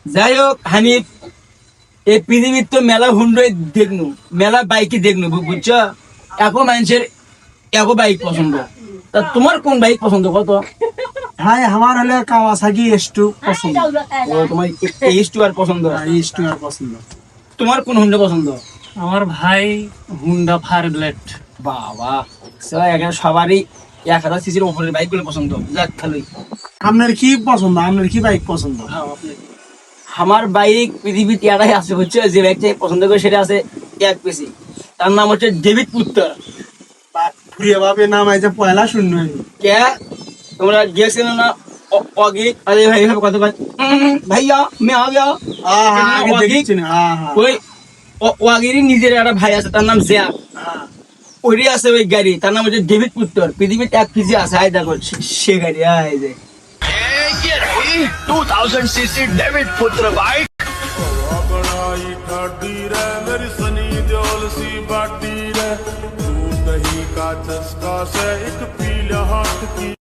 যাই হোক হানিফ, এই পৃথিবীর তো মেলা হুন্ডই দেখনু, মেলা বাইকই দেখনু, বুঝছো? এখন মানুষের একো বাইক পছন্দ, তা তোমার কোন বাইক পছন্দ কত? ভাই আমার হলে কাওয়াসাকি S2 পছন্দ। ও, তোমার এইচ টু আর পছন্দ। S2 আর পছন্দ। তোমার কোন হুন্ডা পছন্দ? আমার ভাই হুন্ডা ফায়ার ব্লেড। বাবা, এখানে সবারই 1000 সিসির উপরের বাইক গুলো পছন্দ। যাক খালি আপনার কি পছন্দ? আপনার কি বাইক পছন্দ? আমার বাইক পৃথিবীতে এটাই আছে, হচ্ছে যে বাইকটা পছন্দ করে সেটা আছে এক পিসি, তার নাম হচ্ছে ডেভিড পুত্তর। প্রিয় ভাবে নাম আছে পয়লা শূন্য। কে তোমরা গিয়েছিল না অগি? আরে ভাই ভাই কত ভাইয়া মে আ গয়া। আগে দেখছি না। ওই ওয়াগিরই নিজের একটা ভাই আছে, তার নাম জিয়া। ওইটাই আছে ওই গাড়ি, তার নাম হচ্ছে ডেভিড পুত্তর। পৃথিবীতে এক পিসি আছে, আয় দেখো সে গাড়ি। আয় যে 2000cc डेविड पुत्र बाइक बड़ाई ठाडी रे मेरी सनी देओल सी बाटी रे दूध दही का चस्का से एक पीला हाथ की